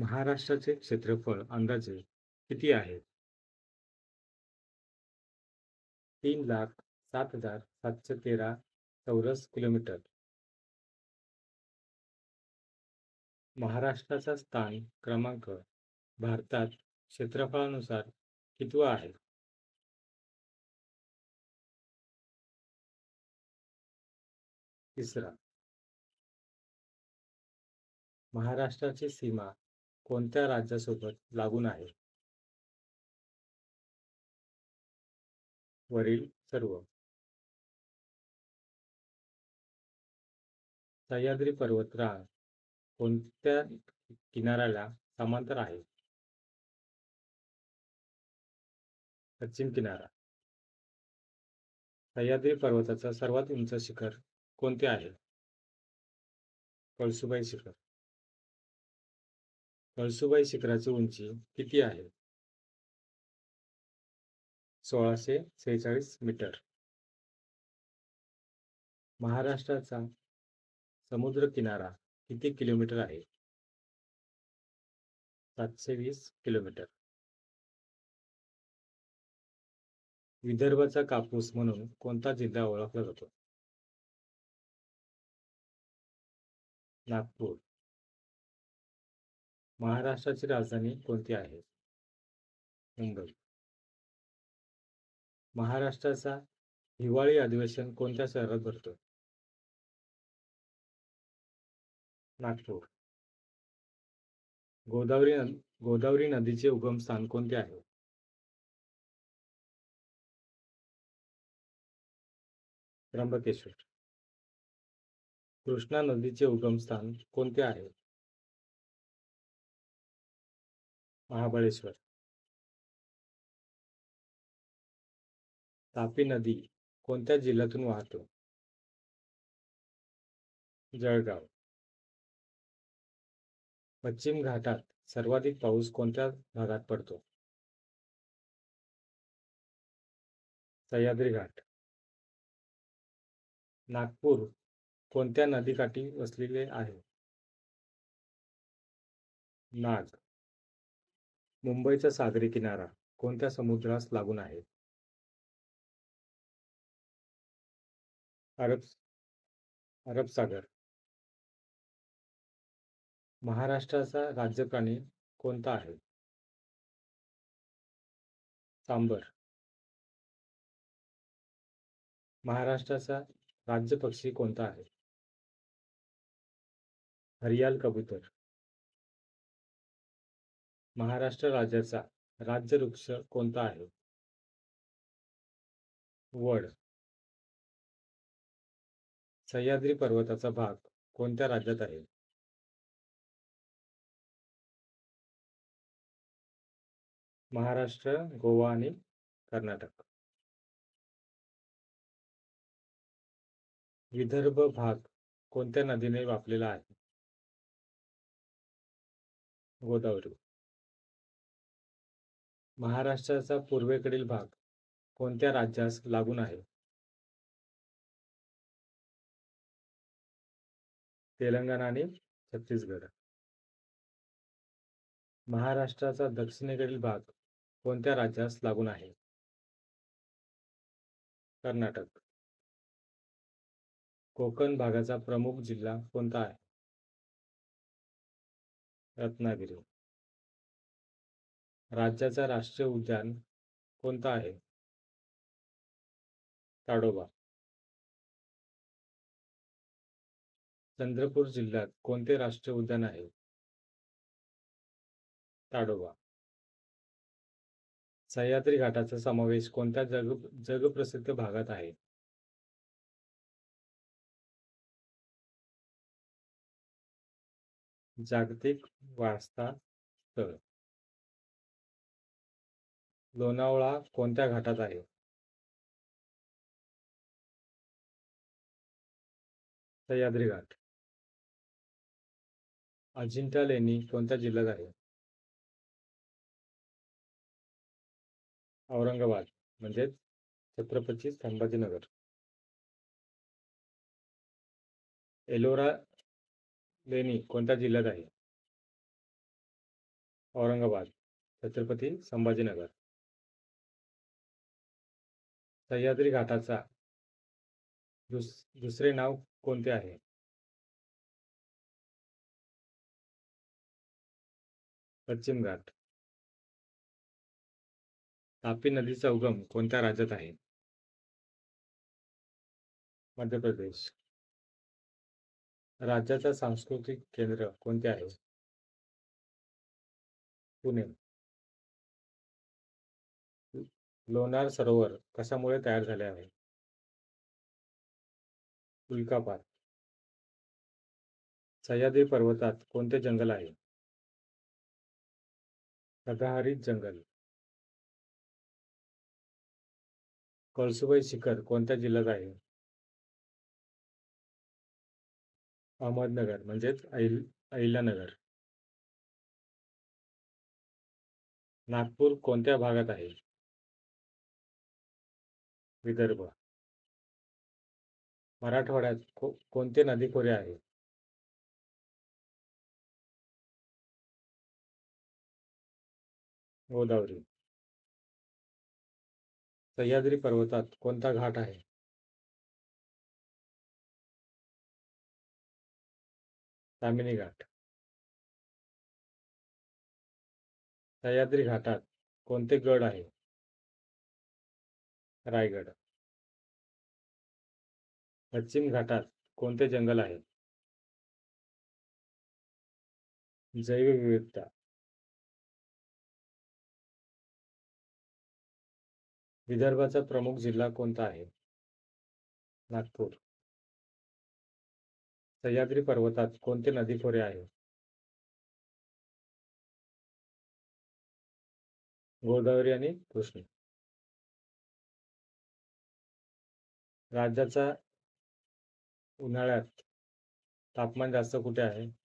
महाराष्ट्राचे क्षेत्रफळ अंदाजे किती आहे? 3,07,713 चौरस किलोमीटर. महाराष्ट्राचा स्थान क्रमांक भारतात क्षेत्रफळानुसार कितवा आहे? तिसरा. महाराष्ट्राची सीमा कोणत्या राज्यासोबत लागून आहे? वरील सर्व. सह्याद्री पर्वतरांग कोणत्या किनाऱ्याला समांतर आहे? पश्चिम किनारा. सह्याद्री पर्वताचा सर्वात उंच शिखर कोणते आहे? कळसुबाई शिखर. कळसुबाई शिखराची उंची किती आहे? 1646 मीटर. महाराष्ट्राचा समुद्र किनारा किती किलोमीटर आहे? 720 किलोमीटर. विदर्भाचा कापूस म्हणून कोणता जिल्हा ओळखला जातो? नागपूर. महाराष्ट्राची राजधानी कोणती आहे? मुंबई. महाराष्ट्राचा हिवाळी अधिवेशन कोणत्या शहरात भरतो? नागपूर. गोदावरी नदीचे उगमस्थान कोणते आहे? त्र्यंबकेश्वर. कृष्णा नदीचे उगमस्थान कोणते आहे? महाबळेश्वर. तापी नदी कोणत्या जिल्ह्यातून वाहतो? जळगाव. पश्चिम घाटात सर्वाधिक पाऊस कोणत्या भागात पडतो? सह्याद्री घाट. नागपूर कोणत्या नदीकाठी वसलेले आहे? नाग. मुंबईचा सागरी किनारा कोणत्या समुद्रास लागून आहे? अरब अरब सागर. महाराष्ट्राचा राज्य प्राणी कोणता आहे? सांबर. महाराष्ट्राचा राज्य पक्षी कोणता आहे? हरियाल कबूतर. महाराष्ट्र राज्याचा राज्य वृक्ष कोणता आहे? वड. सह्याद्री पर्वताचा भाग कोणत्या राज्यात आहे? महाराष्ट्र, गोवा आणि कर्नाटक. विदर्भ भाग कोणत्या नदीने व्यापलेला आहे? गोदावरी. महाराष्ट्राचा पूर्वेकडील भाग कोणत्या राज्यास लागून आहे? तेलंगणा आणि छत्तीसगड. महाराष्ट्राचा दक्षिणेकडील भाग कोणत्या राज्यास लागून आहे? कर्नाटक. कोकण भागाचा प्रमुख जिल्हा कोणता आहे? रत्नागिरी. राज्याचा राष्ट्रीय उद्यान कोणता आहे? ताडोबा. चंद्रपूर जिल्ह्यात कोणते राष्ट्रीय उद्यान आहे? ताडोबा. सह्याद्री घाटाचा समावेश कोणत्या जगप्रसिद्ध भागात आहे? जागतिक वारसा स्थळ. लोणावळा कोणत्या घाटात आहे? सह्याद्री घाट. अजिंठा लेणी कोणत्या जिल्ह्यात आहे? औरंगाबाद म्हणजेच छत्रपती संभाजीनगर. एलोरा लेणी कोणत्या जिल्ह्यात आहे? औरंगाबाद, छत्रपती संभाजीनगर. सह्याद्री घाटाचा दुसरे नाव कोणते आहे? पश्चिम घाट. तापी नदीचा उगम कोणत्या राज्यात आहे? मध्य प्रदेश. राज्याचा सांस्कृतिक केंद्र कोणते आहे? पुणे. लोणार सरोवर कशामुळे तयार झाले आहे? उल्कापात. सह्याद्री पर्वतात कोणते जंगल आहे? सदाहरित जंगल. कळसुबाई शिखर कोणत्या जिल्ह्यात आहे? अहमदनगर म्हणजेच अहिल्यानगर. नागपूर कोणत्या भागात आहे? विदर्भ. मराठवाड्यात कोणते नदीखोरे आहे? गोदावरी. सह्याद्री पर्वतात कोणता घाट आहे? तामिनी घाट. सह्याद्री घाटात कोणते गड आहे? रायगड. पश्चिम घाटात कोणते जंगल आहे? जैवविविधता. विदर्भाचा प्रमुख जिल्हा कोणता आहे? नागपूर. सह्याद्री पर्वतात कोणते नदीखोरे आहे? गोदावरी आणि कृष्णा. राज्याचा उन्हाळ्यात तापमान जास्त कुठे आहे?